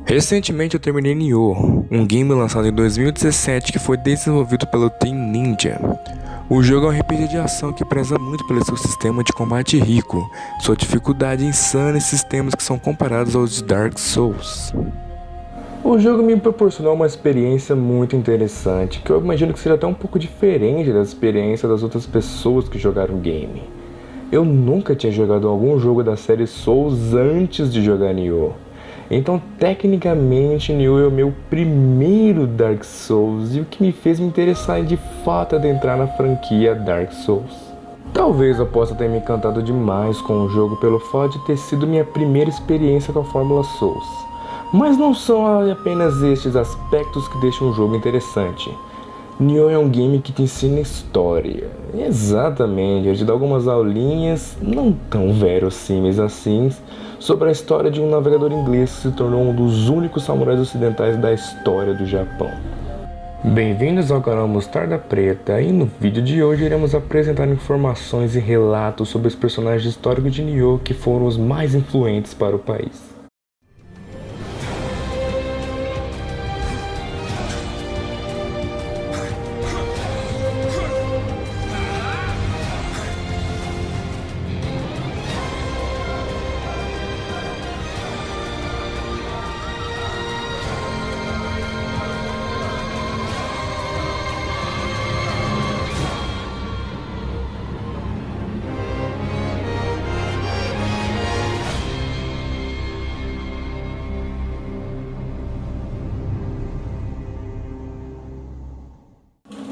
Recentemente eu terminei Nioh, um game lançado em 2017 que foi desenvolvido pelo Team Ninja. O jogo é um RPG de ação que preza muito pelo seu sistema de combate rico, sua dificuldade insana e sistemas que são comparados aos de Dark Souls. O jogo me proporcionou uma experiência muito interessante, que eu imagino que seja até um pouco diferente da experiência das outras pessoas que jogaram o game. Eu nunca tinha jogado algum jogo da série Souls antes de jogar Nioh. Então, tecnicamente, Nioh é o meu primeiro Dark Souls e o que me fez me interessar de fato adentrar na franquia Dark Souls. Talvez eu possa ter me encantado demais com o jogo pelo fato de ter sido minha primeira experiência com a Fórmula Souls. Mas não são apenas estes aspectos que deixam o jogo interessante. Nioh é um game que te ensina história. Exatamente, ele te dá algumas aulinhas, não tão verossímeis assim, sobre a história de um navegador inglês que se tornou um dos únicos samurais ocidentais da história do Japão. Bem-vindos ao canal Mostarda Preta, e no vídeo de hoje iremos apresentar informações e relatos sobre os personagens históricos de Nioh que foram os mais influentes para o país.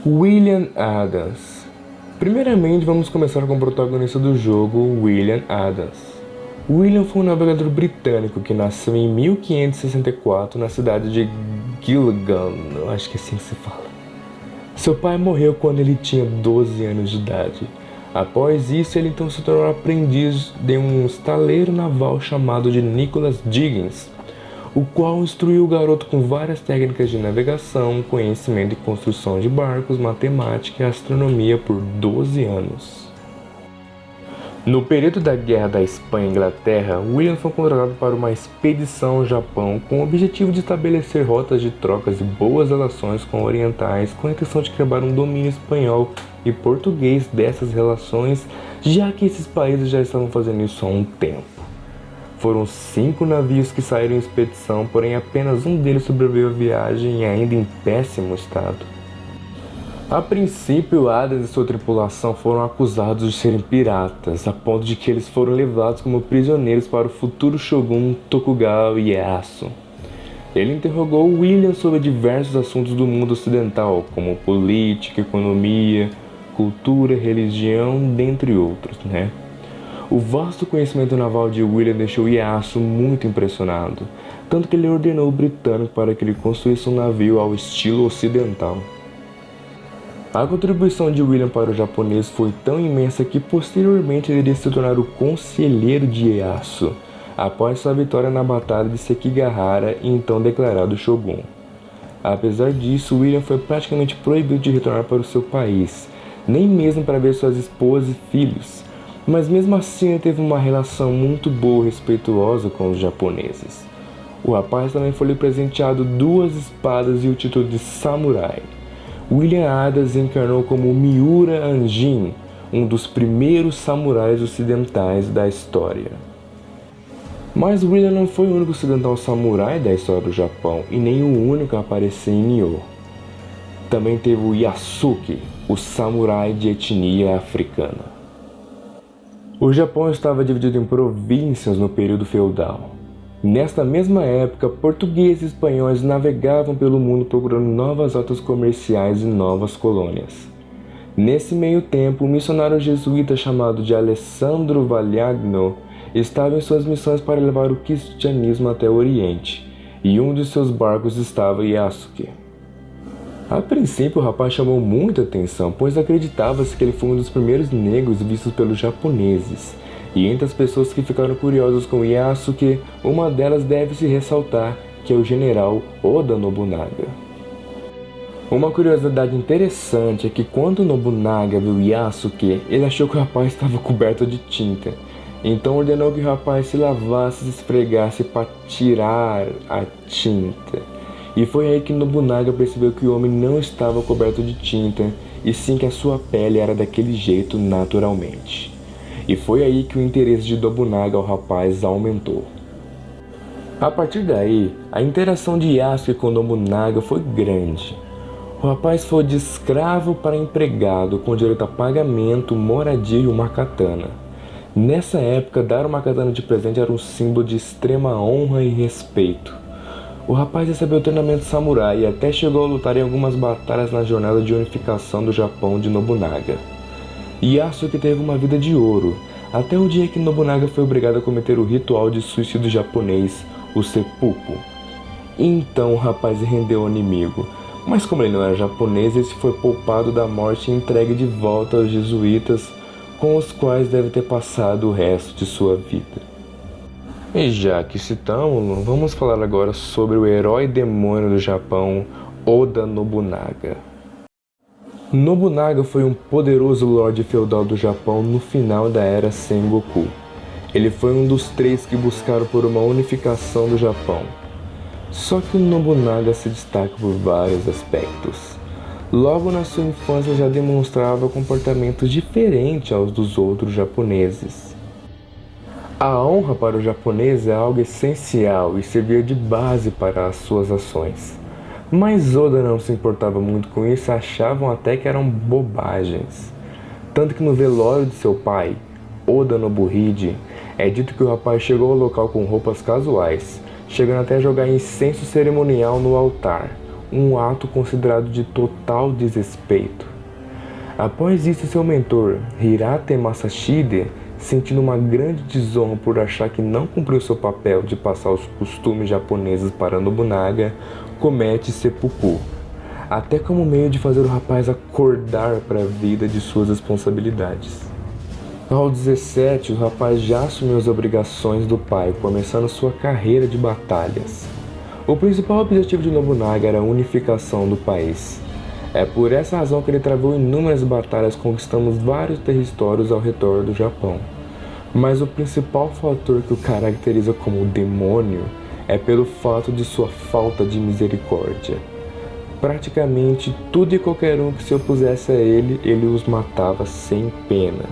William Adams. Primeiramente, vamos começar com o protagonista do jogo, William Adams. William foi um navegador britânico que nasceu em 1564 na cidade de Gillingham, acho que é assim que se fala. Seu pai morreu quando ele tinha 12 anos de idade. Após isso, ele então se tornou aprendiz de um estaleiro naval chamado de Nicholas Dickens, o qual instruiu o garoto com várias técnicas de navegação, conhecimento e construção de barcos, matemática e astronomia por 12 anos. No período da Guerra da Espanha e Inglaterra, William foi contratado para uma expedição ao Japão com o objetivo de estabelecer rotas de trocas e boas relações com orientais, com a intenção de quebrar um domínio espanhol e português dessas relações, já que esses países já estavam fazendo isso há um tempo. Foram 5 navios que saíram em expedição, porém apenas um deles sobreviveu à viagem e ainda em péssimo estado. A princípio, Adams e sua tripulação foram acusados de serem piratas, a ponto de que eles foram levados como prisioneiros para o futuro shogun Tokugawa Ieyasu. Ele interrogou William sobre diversos assuntos do mundo ocidental, como política, economia, cultura, religião, dentre outros, O vasto conhecimento naval de William deixou Ieyasu muito impressionado, tanto que ele ordenou o britânico para que ele construísse um navio ao estilo ocidental. A contribuição de William para o japonês foi tão imensa que posteriormente ele iria se tornar o conselheiro de Ieyasu, após sua vitória na Batalha de Sekigahara e então declarado shogun. Apesar disso, William foi praticamente proibido de retornar para o seu país, nem mesmo para ver suas esposas e filhos. Mas mesmo assim ele teve uma relação muito boa e respeituosa com os japoneses. O rapaz também foi lhe presenteado 2 espadas e o título de samurai. William Adams encarnou como Miura Anjin, um dos primeiros samurais ocidentais da história. Mas William não foi o único ocidental samurai da história do Japão e nem o único a aparecer em Nioh. Também teve o Yasuke, o samurai de etnia africana. O Japão estava dividido em províncias no período feudal. Nesta mesma época, portugueses e espanhóis navegavam pelo mundo procurando novas rotas comerciais e novas colônias. Nesse meio tempo, um missionário jesuíta chamado de Alessandro Valiagno estava em suas missões para levar o cristianismo até o Oriente, e um de seus barcos estava em Yasuke. A princípio, o rapaz chamou muita atenção, pois acreditava-se que ele foi um dos primeiros negros vistos pelos japoneses. E entre as pessoas que ficaram curiosas com Yasuke, uma delas deve-se ressaltar, que é o general Oda Nobunaga. Uma curiosidade interessante é que quando Nobunaga viu Yasuke, ele achou que o rapaz estava coberto de tinta. Então ordenou que o rapaz se lavasse e se esfregasse para tirar a tinta. E foi aí que Nobunaga percebeu que o homem não estava coberto de tinta, e sim que a sua pele era daquele jeito naturalmente. E foi aí que o interesse de Nobunaga ao rapaz aumentou. A partir daí, a interação de Yasuke com Nobunaga foi grande. O rapaz foi de escravo para empregado, com direito a pagamento, moradia e uma katana. Nessa época, dar uma katana de presente era um símbolo de extrema honra e respeito. O rapaz recebeu treinamento samurai e até chegou a lutar em algumas batalhas na jornada de unificação do Japão de Nobunaga. Yasuke teve uma vida de ouro, até o dia que Nobunaga foi obrigado a cometer o ritual de suicídio japonês, o seppuku. Então o rapaz rendeu ao inimigo, mas como ele não era japonês, ele foi poupado da morte e entregue de volta aos jesuítas, com os quais deve ter passado o resto de sua vida. E já que citamos, vamos falar agora sobre o herói demônio do Japão, Oda Nobunaga. Nobunaga foi um poderoso lorde feudal do Japão no final da era Sengoku. Ele foi um dos 3 que buscaram por uma unificação do Japão. Só que o Nobunaga se destaca por vários aspectos. Logo na sua infância já demonstrava comportamentos diferentes aos dos outros japoneses. A honra para o japonês é algo essencial e servia de base para as suas ações. Mas Oda não se importava muito com isso e achavam até que eram bobagens. Tanto que no velório de seu pai, Oda Nobuhide, é dito que o rapaz chegou ao local com roupas casuais, chegando até a jogar incenso cerimonial no altar, um ato considerado de total desrespeito. Após isso, seu mentor, Hirate Masashide, sentindo uma grande desonra por achar que não cumpriu seu papel de passar os costumes japoneses para Nobunaga, comete seppuku, até como meio de fazer o rapaz acordar para a vida de suas responsabilidades. Aos 17, o rapaz já assumiu as obrigações do pai, começando sua carreira de batalhas. O principal objetivo de Nobunaga era a unificação do país. É por essa razão que ele travou inúmeras batalhas, conquistando vários territórios ao redor do Japão. Mas o principal fator que o caracteriza como demônio é pelo fato de sua falta de misericórdia. Praticamente tudo e qualquer um que se opusesse a ele, ele os matava sem pena.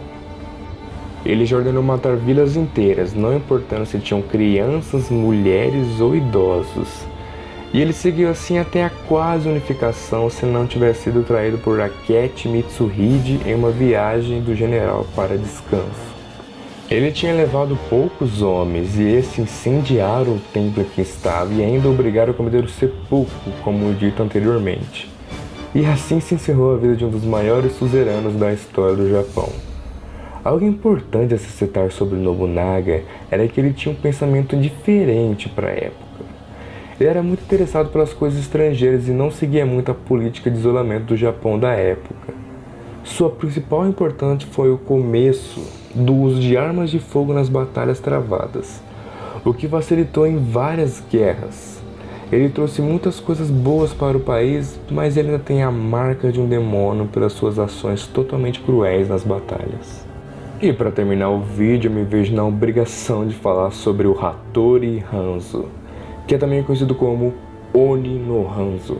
Ele já ordenou matar vilas inteiras, não importando se tinham crianças, mulheres ou idosos. E ele seguiu assim até a quase unificação, se não tivesse sido traído por Akechi Mitsuhide em uma viagem do general para descanso. Ele tinha levado poucos homens e esses incendiaram o templo em que estava e ainda obrigaram a cometer o seppuku, como dito anteriormente. E assim se encerrou a vida de um dos maiores suzeranos da história do Japão. Algo importante a se citar sobre Nobunaga era que ele tinha um pensamento diferente para a época. Ele era muito interessado pelas coisas estrangeiras e não seguia muito a política de isolamento do Japão da época. Sua principal importância foi o começo do uso de armas de fogo nas batalhas travadas, o que facilitou em várias guerras. Ele trouxe muitas coisas boas para o país, mas ele ainda tem a marca de um demônio pelas suas ações totalmente cruéis nas batalhas. E para terminar o vídeo, eu me vejo na obrigação de falar sobre o Hattori Hanzo, que é também conhecido como Oni no Hanzo.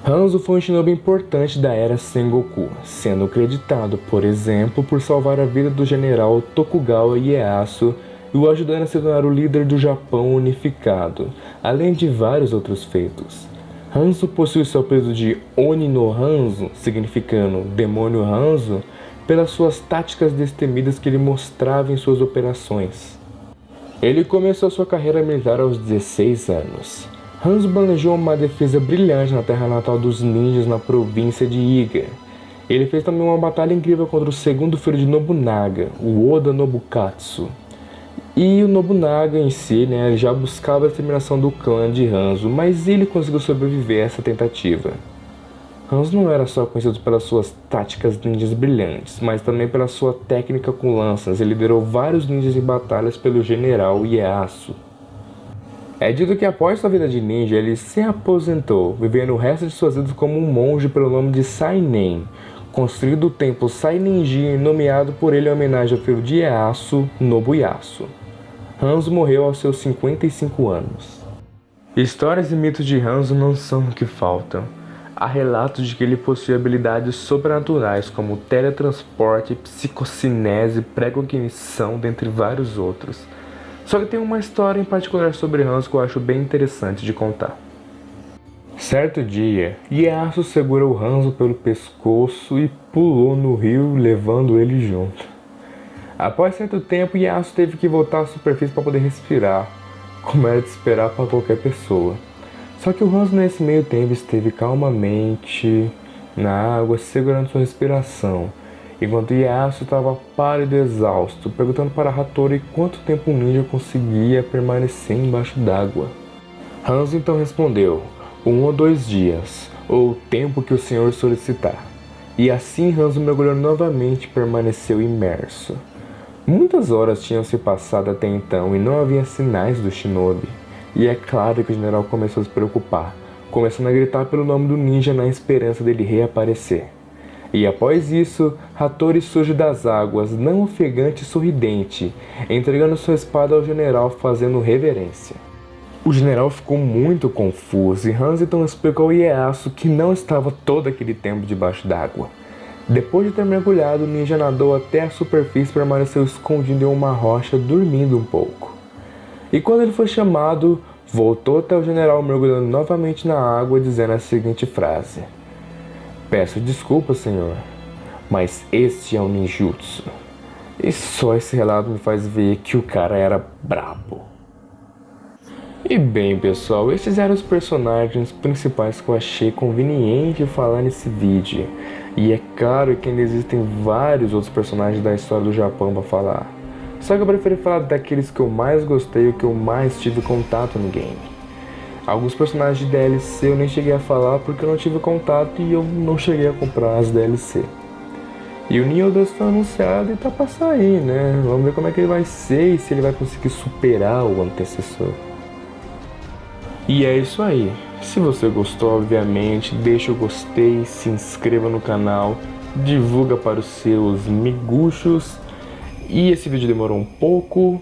Hanzo foi um shinobi importante da era Sengoku, sendo creditado, por exemplo, por salvar a vida do general Tokugawa Ieyasu e o ajudando a se tornar o líder do Japão unificado, além de vários outros feitos. Hanzo possui seu apelido de Oni no Hanzo, significando demônio Hanzo, pelas suas táticas destemidas que ele mostrava em suas operações. Ele começou sua carreira militar aos 16 anos. Hanzo planejou uma defesa brilhante na terra natal dos ninjas na província de Iga. Ele fez também uma batalha incrível contra o segundo filho de Nobunaga, o Oda Nobukatsu. E o Nobunaga em si, ele já buscava a exterminação do clã de Hanzo, mas ele conseguiu sobreviver a essa tentativa. Hanzo não era só conhecido pelas suas táticas ninjas brilhantes, mas também pela sua técnica com lanças. Ele liderou vários ninjas em batalhas pelo general Ieyasu. É dito que após sua vida de ninja, ele se aposentou, vivendo o resto de suas vidas como um monge pelo nome de Sainen, construído o templo Sainin-ji, nomeado por ele em homenagem ao filho de Ieyasu, Nobuyasu. Hanzo morreu aos seus 55 anos. Histórias e mitos de Hanzo não são o que faltam. Há relatos de que ele possui habilidades sobrenaturais como teletransporte, psicocinese, precognição, dentre vários outros. Só que tem uma história em particular sobre Hanzo que eu acho bem interessante de contar. Certo dia, Ieyasu segurou Hanzo pelo pescoço e pulou no rio, levando ele junto. Após certo tempo, Ieyasu teve que voltar à superfície para poder respirar, como era de esperar para qualquer pessoa. Só que o Hanzo nesse meio tempo esteve calmamente na água, segurando sua respiração, enquanto Ieyasu estava pálido e exausto, perguntando para Hattori quanto tempo o ninja conseguia permanecer embaixo d'água. Hanzo então respondeu: 1 ou 2 dias, ou o tempo que o senhor solicitar. E assim Hanzo mergulhou novamente e permaneceu imerso. Muitas horas tinham se passado até então e não havia sinais do shinobi. E é claro que o general começou a se preocupar, começando a gritar pelo nome do ninja na esperança dele reaparecer. E após isso, Hattori surge das águas, não ofegante e sorridente, entregando sua espada ao general fazendo reverência. O general ficou muito confuso e Hanzo então explicou ao Ieyasu que não estava todo aquele tempo debaixo d'água. Depois de ter mergulhado, o ninja nadou até a superfície e permaneceu escondido em uma rocha, dormindo um pouco. E quando ele foi chamado, voltou até o general mergulhando novamente na água, dizendo a seguinte frase: "Peço desculpa, senhor, mas este é um ninjutsu." E só esse relato me faz ver que o cara era brabo. E bem, pessoal, esses eram os personagens principais que eu achei conveniente falar nesse vídeo. E é claro que ainda existem vários outros personagens da história do Japão para falar. Só que eu preferi falar daqueles que eu mais gostei e que eu mais tive contato no game. Alguns personagens de DLC eu nem cheguei a falar porque eu não tive contato e eu não cheguei a comprar as DLC. E o Nioh 2 foi anunciado e tá pra sair, né? Vamos ver como é que ele vai ser e se ele vai conseguir superar o antecessor. E é isso aí. Se você gostou, obviamente, deixa o gostei, se inscreva no canal, divulga para os seus miguxos. E esse vídeo demorou um pouco,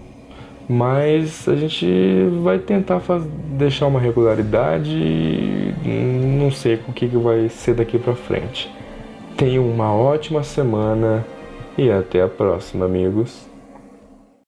mas a gente vai tentar deixar uma regularidade. Não sei o que vai ser daqui pra frente. Tenham uma ótima semana e até a próxima, amigos.